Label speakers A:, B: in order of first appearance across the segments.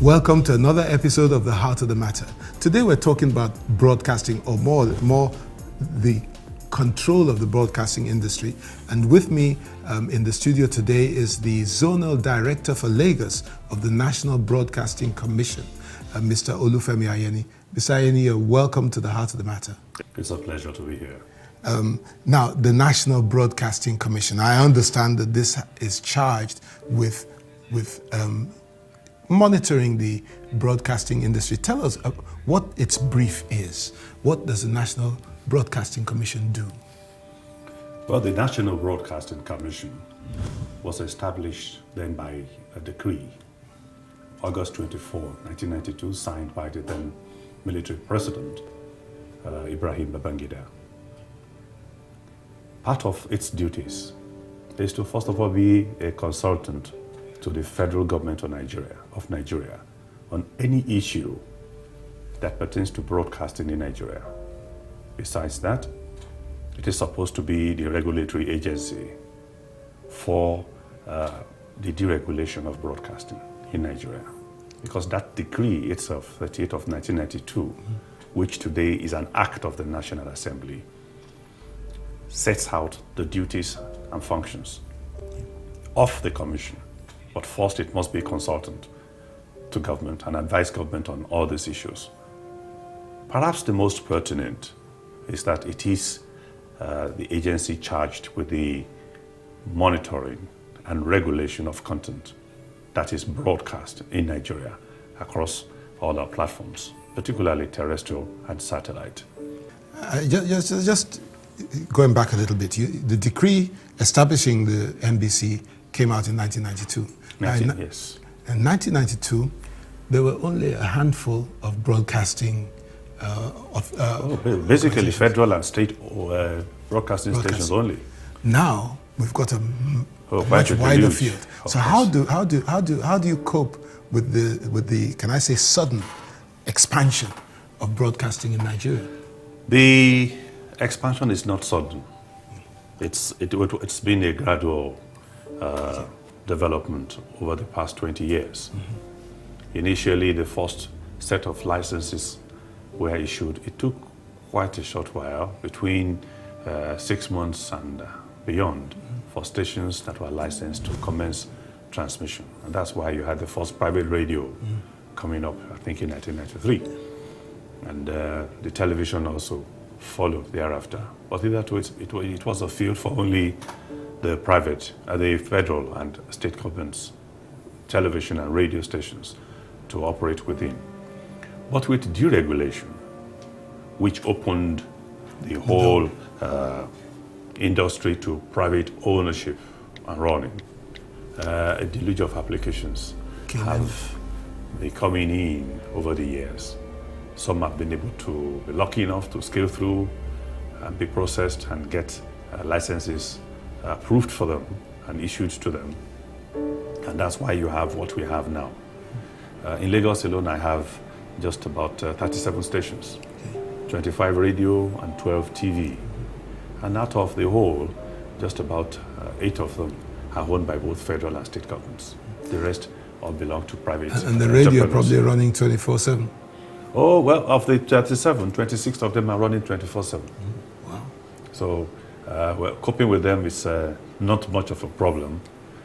A: Welcome to another episode of The Heart of the Matter. Today we're talking about broadcasting, or more the control of the broadcasting industry. And with me in the studio today is the Zonal Director for Lagos of the National Broadcasting Commission, Mr. Olufemi Ayeni. Mr. Ayeni, you're welcome to The Heart of the Matter.
B: It's a pleasure to be here.
A: Now, the National Broadcasting Commission, I understand that this is charged with monitoring the broadcasting industry. Tell us what its brief is. What does the National Broadcasting Commission do?
B: Well, the National Broadcasting Commission was established then by a decree, August 24, 1992, signed by the then military president, Ibrahim Babangida. Part of its duties is to, first of all, be a consultant to the federal government of Nigeria on any issue that pertains to broadcasting in Nigeria. Besides that, it is supposed to be the regulatory agency for the deregulation of broadcasting in Nigeria. Because that decree itself, 38 of 1992, which today is an act of the National Assembly, sets out the duties and functions of the commission. But first, it must be a consultant to government and advise government on all these issues. Perhaps the most pertinent is that it is the agency charged with the monitoring and regulation of content that is broadcast in Nigeria across all our platforms, particularly terrestrial and satellite.
A: Just going back a little bit, the decree establishing the NBC came out in 1992.
B: Yes.
A: In 1992, there were only a handful of broadcasting
B: basically federal and state broadcasting stations only.
A: Now we've got a much wider field. So how do you cope with the can I say sudden expansion of broadcasting in Nigeria?
B: The expansion is not sudden. It's been a gradual development over the past 20 years. Initially, the first set of licenses were issued. It took quite a short while, between 6 months and beyond, for stations that were licensed to commence transmission. And that's why you had the first private radio coming up, I think, in 1993. And the television also followed thereafter. But hitherto, it was a field for only the private, the federal and state governments, television and radio stations to operate within. But with deregulation, which opened the whole industry to private ownership and running, a deluge of applications have been coming in over the years. Some have been able to be lucky enough to scale through and be processed and get licenses approved for them and issued to them. And that's why you have what we have now. In Lagos alone, I have just about 37 stations, 25 radio and 12 TV. And out of the whole, just about 8 of them are owned by both federal and state governments. The rest all belong to private
A: And the radio probably running 24/7?
B: Oh, well, of the 37, 26 of them are running 24/7.
A: Wow.
B: So coping with them is not much of a problem,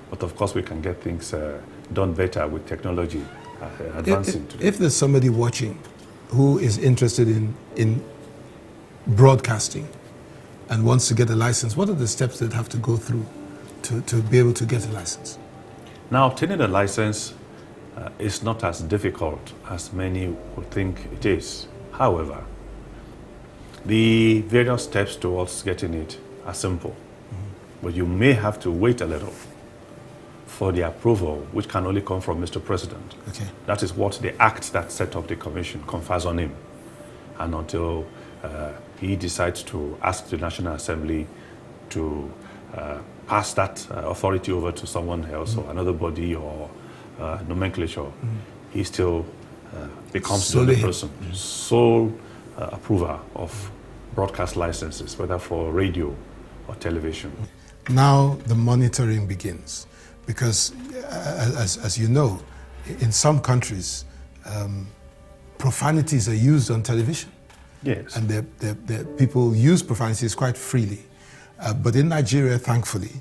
B: but of course we can get things done better with technology advancing.
A: If there's somebody watching who is interested in broadcasting and wants to get a license, what are the steps they'd have to go through to be able to get a license?
B: Now, obtaining a license is not as difficult as many would think it is. However, the various steps towards getting it are simple, but you may have to wait a little for the approval, which can only come from Mr. President.
A: Okay.
B: That is what the act that set up the commission confers on him. And until he decides to ask the National Assembly to pass that authority over to someone else or another body or nomenclature, he still becomes the only person, sole approver of broadcast licenses, whether for radio or television.
A: Now the monitoring begins, because as you know, in some countries, profanities are used on television.
B: Yes.
A: And people use profanities quite freely. But in Nigeria, thankfully,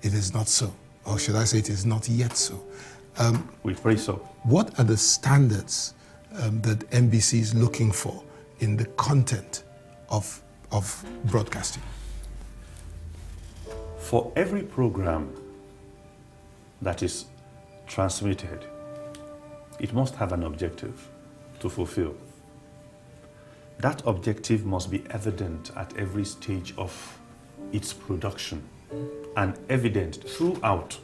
A: it is not so. Or should I say it is not yet so.
B: We pray so.
A: What are the standards that NBC is looking for in the content of broadcasting?
B: For every program that is transmitted, it must have an objective to fulfill. That objective must be evident at every stage of its production and evident throughout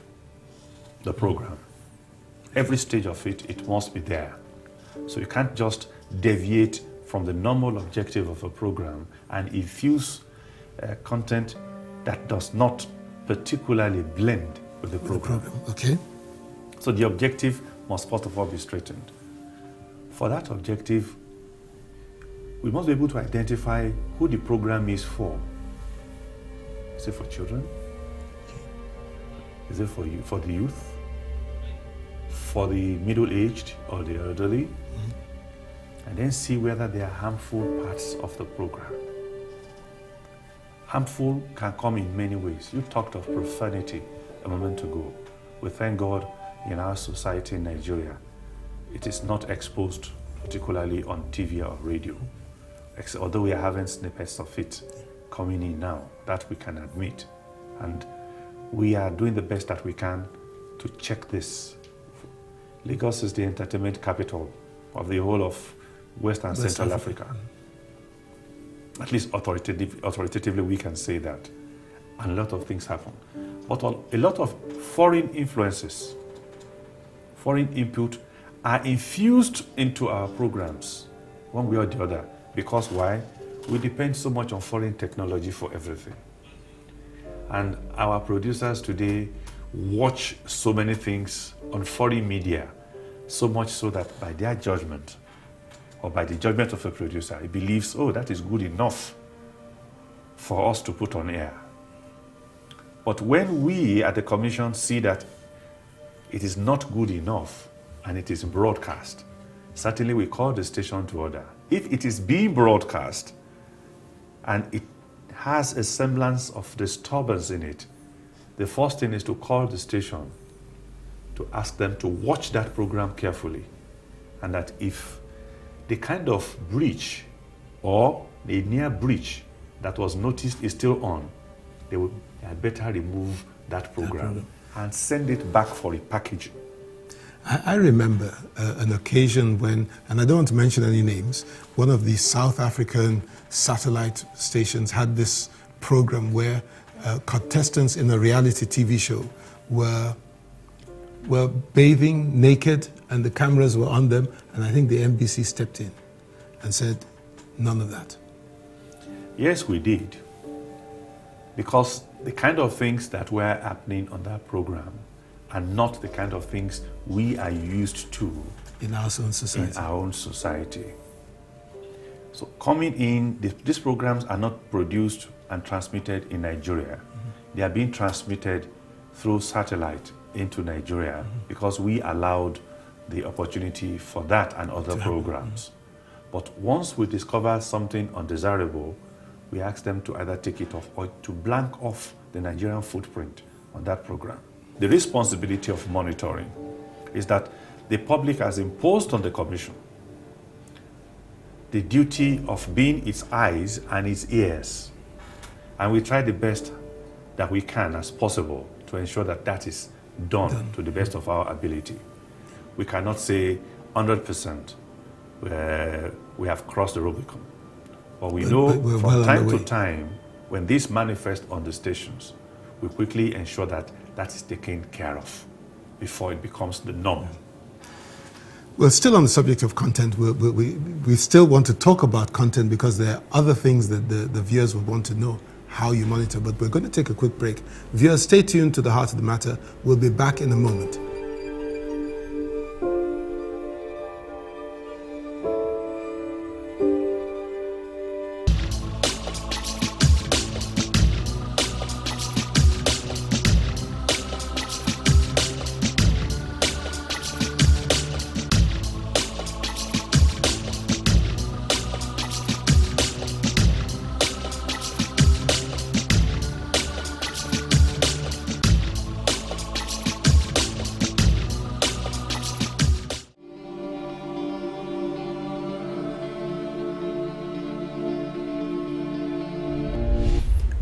B: the program. Every stage of it, it must be there. So you can't just deviate from the normal objective of a program and infuse content that does not particularly blend with the program.
A: Okay.
B: So the objective must first of all be straightened. For that objective, we must be able to identify who the program is for. Is it for children? Is it for you, for the youth? For the middle-aged or the elderly? And then see whether there are harmful parts of the program. Harmful can come in many ways. You talked of profanity a moment ago. We thank God in our society in Nigeria, it is not exposed particularly on TV or radio, although we are having snippets of it coming in now, that we can admit. And we are doing the best that we can to check this. Lagos is the entertainment capital of the whole of West and Central Africa. At least authoritatively we can say that. And a lot of things happen. But a lot of foreign influences, foreign input are infused into our programs, one way or the other. Because why? We depend so much on foreign technology for everything. And our producers today watch so many things on foreign media, so much so that by their judgment, or by the judgment of a producer, he believes, oh, that is good enough for us to put on air. But when we at the Commission see that it is not good enough and it is broadcast, certainly we call the station to order. If it is being broadcast and it has a semblance of disturbance in it, the first thing is to call the station to ask them to watch that program carefully, and that if the kind of breach or the near breach that was noticed is still on, they had better remove that program and send it back for repackaging.
A: I remember an occasion when, and I don't want to mention any names, one of the South African satellite stations had this program where contestants in a reality TV show were bathing naked and the cameras were on them, and I think the NBC stepped in and said, none of that.
B: Yes, we did. Because the kind of things that were happening on that program are not the kind of things we are used to
A: in our own society.
B: In our own society. So coming in, these programs are not produced and transmitted in Nigeria. They are being transmitted through satellite into Nigeria because we allowed the opportunity for that and other programs. But once we discover something undesirable, we ask them to either take it off or to blank off the Nigerian footprint on that program. The responsibility of monitoring is that the public has imposed on the Commission the duty of being its eyes and its ears. And we try the best that we can as possible to ensure that that is done to the best of our ability. We cannot say 100% we have crossed the Rubicon. But we know from time to time, when this manifests on the stations, we quickly ensure that that is taken care of before it becomes the norm.
A: Well, still on the subject of content, we still want to talk about content because there are other things that the viewers would want to know how you monitor, but we're going to take a quick break. Viewers, stay tuned to The Heart of the Matter. We'll be back in a moment.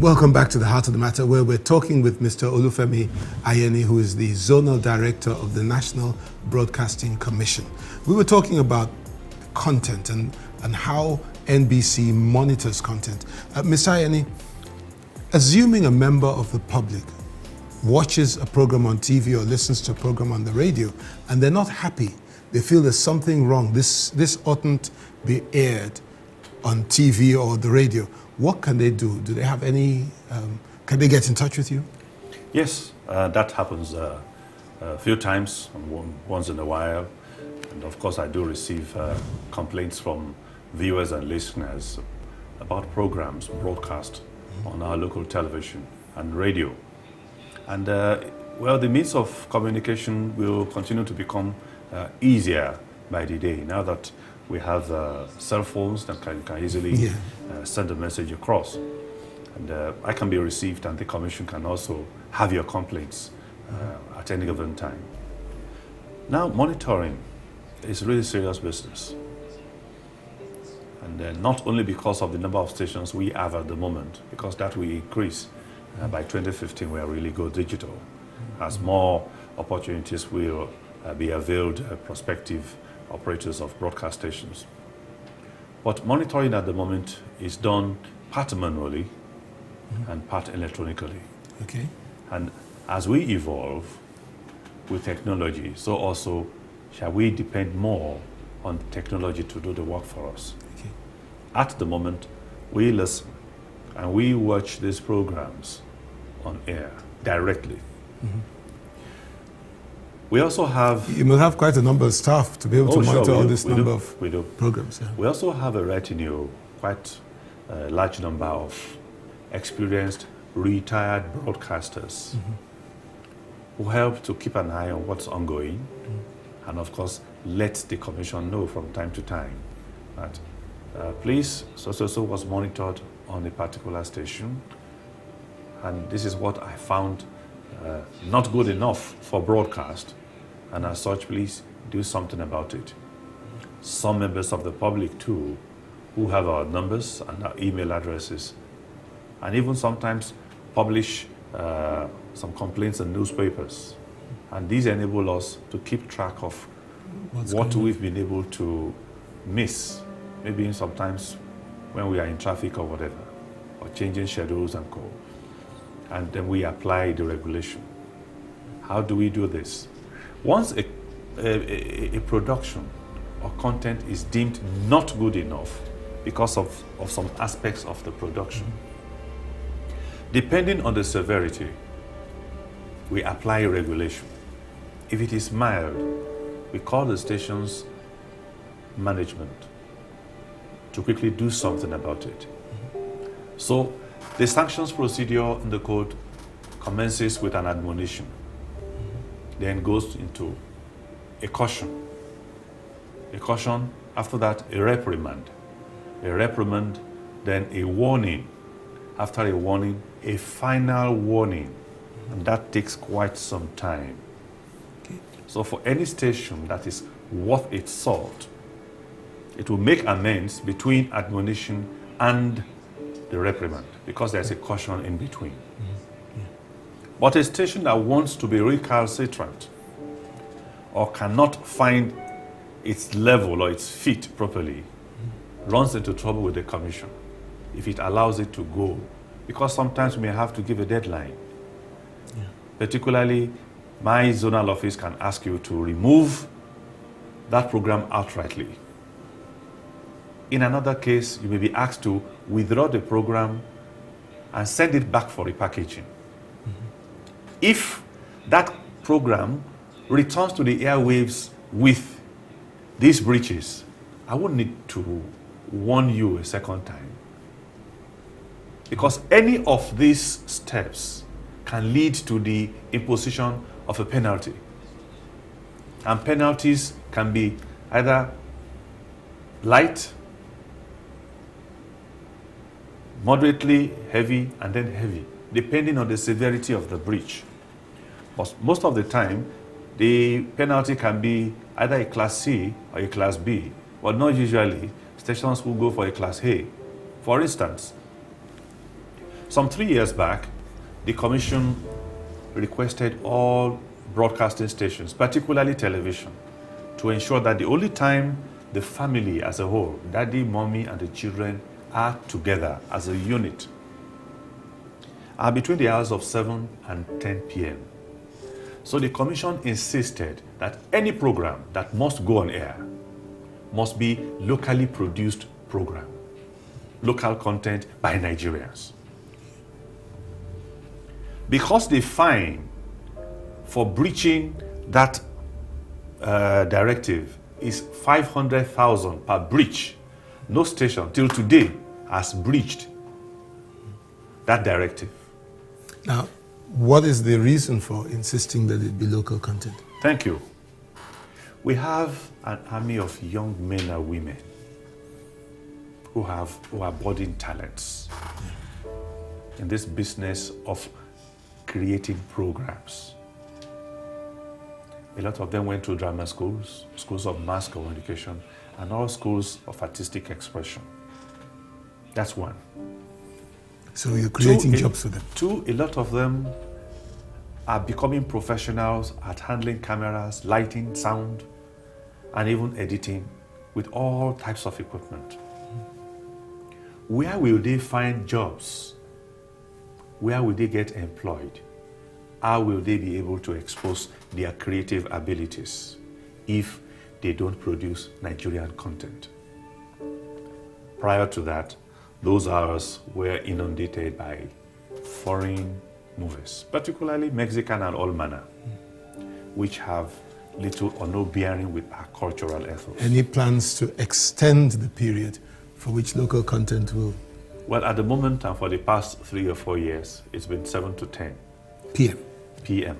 A: Welcome back to the Heart of the Matter, where we're talking with Mr. Olufemi Ayeni, who is the Zonal Director of the National Broadcasting Commission. We were talking about content and how NBC monitors content. Mr. Ayeni, assuming a member of the public watches a program on TV or listens to a program on the radio and they're not happy, they feel there's something wrong, this oughtn't be aired on TV or the radio, what can they do? Do they have any, can they get in touch with you?
B: Yes, that happens a few times, once in a while. And of course, I do receive complaints from viewers and listeners about programs broadcast on our local television and radio. And well, the means of communication will continue to become easier by the day now that we have cell phones that can easily send a message across. And I can be received, and the Commission can also have your complaints at any given time. Now, monitoring is really serious business. And not only because of the number of stations we have at the moment, because that will increase. By 2015, we will really go digital, as more opportunities will be availed prospective operators of broadcast stations. But monitoring at the moment is done part manually and part electronically.
A: Okay.
B: And as we evolve with technology, so also shall we depend more on technology to do the work for us.
A: Okay.
B: At the moment, we listen and we watch these programs on air directly. We also have...
A: You must have quite a number of staff to be able to monitor all this number of programs. Yeah.
B: We also have a retinue, quite a large number of experienced retired broadcasters who help to keep an eye on what's ongoing and of course let the Commission know from time to time that please, so was monitored on a particular station, and this is what I found not good enough for broadcast, and as such, please do something about it. Some members of the public too, who have our numbers and our email addresses, and even sometimes publish some complaints in newspapers. And these enable us to keep track of what we've been able to miss, maybe sometimes when we are in traffic or whatever, or changing schedules and co. And then we apply the regulation. How do we do this? Once a production or content is deemed not good enough because of some aspects of the production, depending on the severity, we apply regulation. If it is mild, we call the station's management to quickly do something about it. So the sanctions procedure in the code commences with an admonition, then goes into a caution. A caution, after that a reprimand, then a warning, after a warning, a final warning, and that takes quite some time. Okay. So for any station that is worth its salt, it will make amends between admonition and the reprimand, because there's a caution in between. But a station that wants to be recalcitrant or cannot find its level or its feet properly runs into trouble with the Commission if it allows it to go, because sometimes we may have to give a deadline. Particularly, my zonal office can ask you to remove that program outrightly. In another case, you may be asked to withdraw the program and send it back for repackaging. If that program returns to the airwaves with these breaches, I won't need to warn you a second time. Because any of these steps can lead to the imposition of a penalty. And penalties can be either light, moderately heavy, and then heavy, depending on the severity of the breach. But most of the time, the penalty can be either a Class C or a Class B, but not usually. Stations will go for a Class A. For instance, Some 3 years back, the Commission requested all broadcasting stations, particularly television, to ensure that the only time the family as a whole, daddy, mommy, and the children are together as a unit are between the hours of 7 and 10 p.m. So the Commission insisted that any program that must go on air must be locally produced program, local content by Nigerians. Because the fine for breaching that directive is 500,000 per breach, no station till today has breached that directive.
A: Now, what is the reason for insisting that it be local content?
B: Thank you. We have an army of young men and women who are budding talents in this business of creating programs. A lot of them went to drama schools, schools of mass communication, and all schools of artistic expression. That's one.
A: So you're creating jobs for them.
B: Two, a lot of them are becoming professionals at handling cameras, lighting, sound, and even editing with all types of equipment. Where will they find jobs? Where will they get employed? How will they be able to expose their creative abilities if they don't produce Nigerian content? Prior to that, those hours were inundated by foreign movies, particularly Mexican and all manner, which have little or no bearing with our cultural ethos.
A: Any plans to extend the period for which local content will?
B: Well, at the moment and for the past 3 or 4 years, it's been 7 to 10 p.m.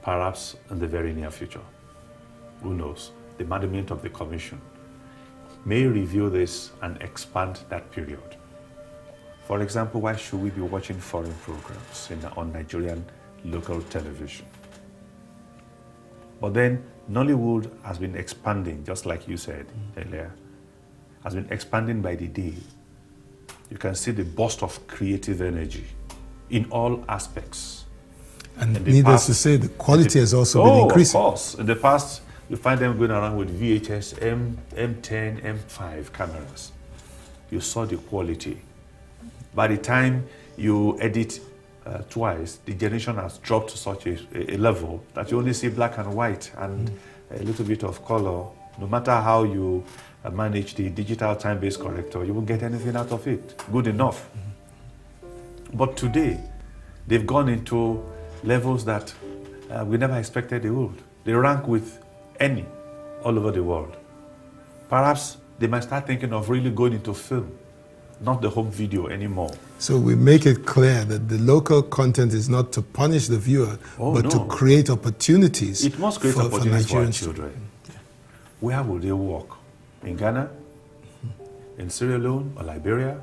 B: Perhaps in the very near future. Who knows? The management of the Commission may review this and expand that period. For example, why should we be watching foreign programs on Nigerian local television? But then Nollywood has been expanding, just like you said earlier, has been expanding by the day. You can see the burst of creative energy in all aspects.
A: And needless to say, the quality has also been increasing.
B: Of course. In the past, you find them going around with VHS, M10, M5 cameras. You saw the quality. By the time you edit twice, the generation has dropped to such a level that you only see black and white and a little bit of color. No matter how you manage the digital time-based corrector, you won't get anything out of it. Good enough. But today, they've gone into levels that we never expected they would. They rank with any all over the world. Perhaps they might start thinking of really going into film, not the home video anymore.
A: So we make it clear that the local content is not to punish the viewer, but to create opportunities.
B: It must create opportunities for our children.
A: Yeah.
B: Where will they work? In Ghana? In Sierra Leone or Liberia?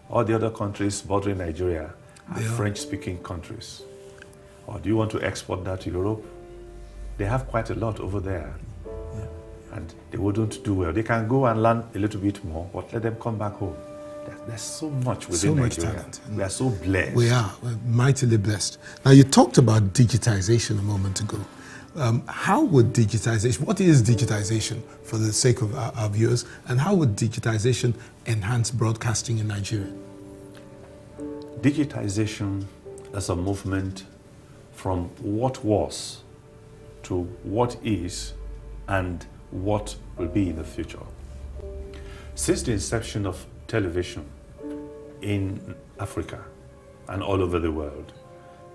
B: All the other countries bordering Nigeria are French-speaking countries. Or do you want to export that to Europe? They have quite a lot over there. And they wouldn't do well. They can go and learn a little bit more, but let them come back home. There's so much within Nigeria.
A: Talent.
B: We are so blessed.
A: We're mightily blessed. Now, you talked about digitization a moment ago. How would digitization, what is digitization for the sake of our viewers, and how would digitization enhance broadcasting in Nigeria?
B: Digitization is a movement from what was to what is and what will be in the future. Since the inception of television in Africa and all over the world,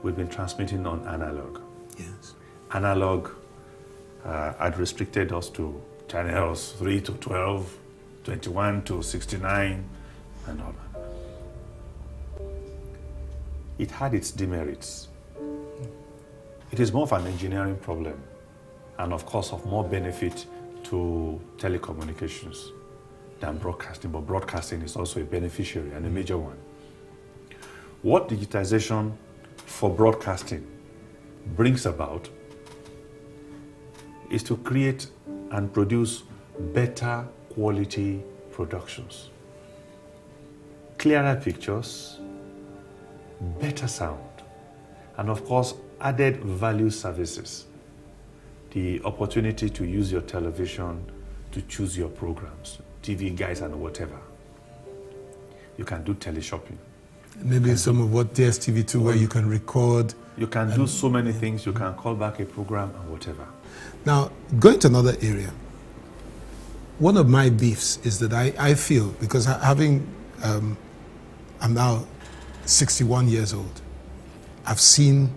B: we've been transmitting on analog.
A: Yes.
B: Analog had restricted us to channels 3 to 12, 21 to 69, and all that. It had its demerits. It is more of an engineering problem, and of course of more benefit to telecommunications than broadcasting, but broadcasting is also a beneficiary and a major one. What digitization for broadcasting brings about is to create and produce better quality productions. Clearer pictures, better sound, and of course, added value services. The opportunity to use your television to choose your programs, TV guides and whatever. You can do teleshopping.
A: Maybe some of what DSTV2 where you can record.
B: You can do so many things. You can call back a program and whatever.
A: Now, going to another area, one of my beefs is that I feel, because I'm now 61 years old, I've seen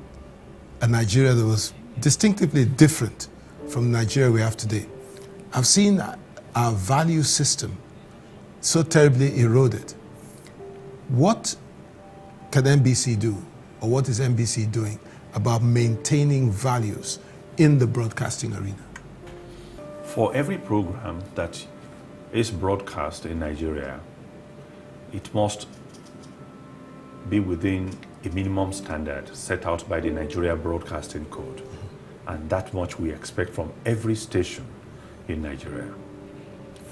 A: a Nigeria that was distinctively different from the Nigeria we have today. I've seen our value system so terribly eroded. What can NBC do, or what is NBC doing about maintaining values in the broadcasting arena?
B: For every program that is broadcast in Nigeria, it must be within a minimum standard set out by the Nigeria Broadcasting Code. And that much we expect from every station in Nigeria.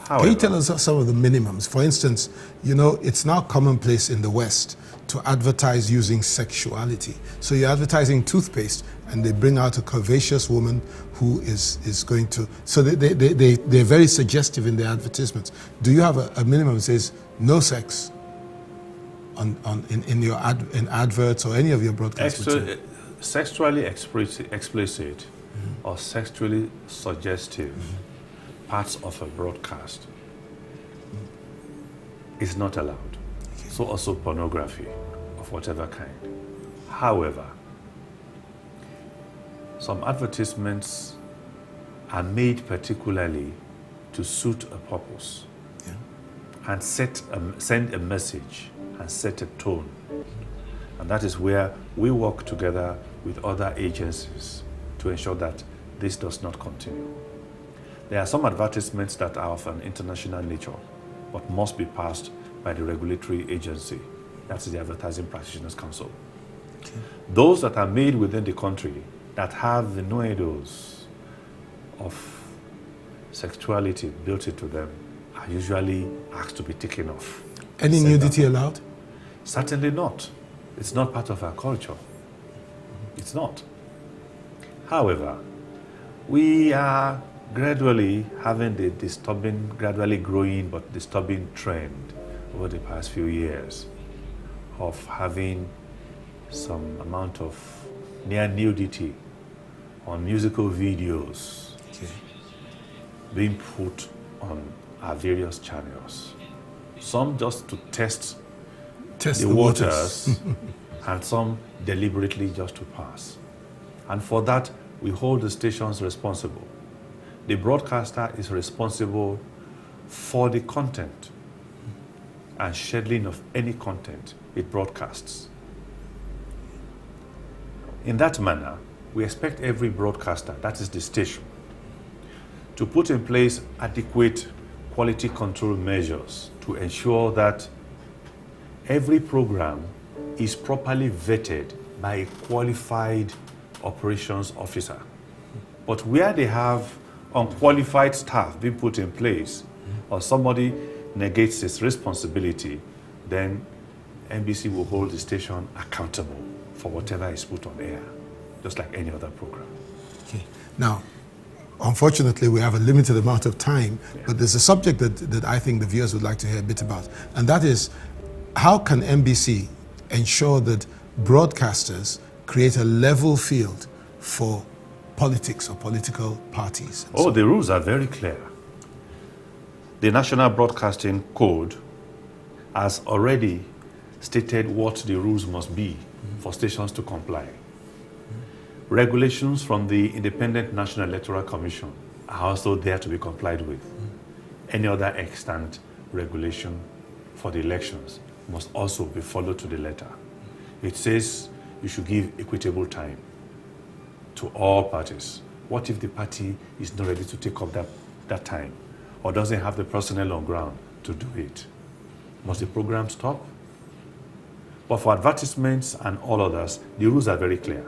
B: However,
A: can you tell us some of the minimums? For instance, you know, it's now commonplace in the West to advertise using sexuality. So you're advertising toothpaste and they bring out a curvaceous woman who is going to, so they're very suggestive in their advertisements. Do you have a minimum that says no sex in your adverts or any of your broadcasts?
B: Sexually explicit or sexually suggestive parts of a broadcast is not allowed. Okay. So also pornography of whatever kind. However, some advertisements are made particularly to suit a purpose and send a message and set a tone. And that is where we work together with other agencies to ensure that this does not continue. There are some advertisements that are of an international nature, but must be passed by the regulatory agency. That's the Advertising Practitioners Council. Okay. Those that are made within the country that have the nuances of sexuality built into them are usually asked to be taken off.
A: Any nudity allowed?
B: Certainly not. It's not part of our culture. It's not. However, we are gradually having the gradually growing but disturbing trend over the past few years of having some amount of near nudity on musical videos being put on our various channels. Some just to test the waters and some deliberately just to pass. And for that, we hold the stations responsible. The broadcaster is responsible for the content and scheduling of any content it broadcasts. In that manner, we expect every broadcaster, that is the station, to put in place adequate quality control measures to ensure that every program is properly vetted by a qualified operations officer. But where they have unqualified staff being put in place, or somebody negates his responsibility, then NBC will hold the station accountable for whatever is put on air, just like any other program.
A: Okay. Now, unfortunately, we have a limited amount of time, but there's a subject that I think the viewers would like to hear a bit about, and that is, how can NBC ensure that broadcasters create a level field for politics or political parties?
B: The rules are very clear. The National Broadcasting Code has already stated what the rules must be for stations to comply. Regulations from the Independent National Electoral Commission are also there to be complied with. Any other extant regulation for the elections must also be followed to the letter. It says you should give equitable time to all parties. What if the party is not ready to take up that time or doesn't have the personnel on ground to do it? Must the program stop? But for advertisements and all others, the rules are very clear.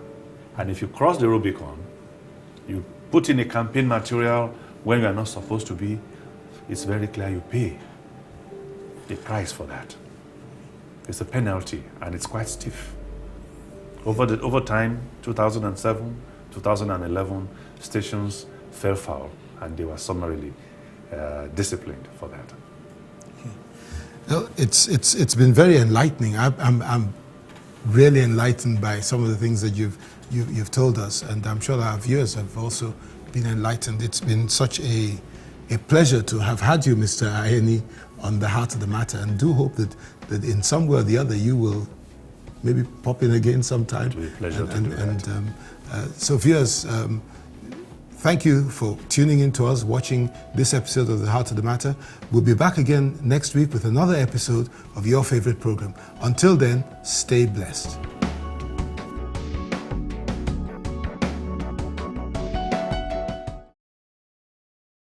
B: And if you cross the Rubicon, you put in a campaign material when you are not supposed to be, it's very clear you pay the price for that. It's a penalty, and it's quite stiff. Over time, 2007, 2011, stations fell foul, and they were summarily disciplined for that.
A: Well, it's been very enlightening. I'm really enlightened by some of the things that you've told us, and I'm sure our viewers have also been enlightened. It's been such a pleasure to have had you, Mr. Ayeni, on the Heart of the Matter, and do hope that in some way or the other you will maybe pop in again sometime.
B: It will be a pleasure to do that.
A: So viewers, thank you for tuning in to us, watching this episode of The Heart of the Matter. We'll be back again next week with another episode of your favorite program. Until then, stay blessed.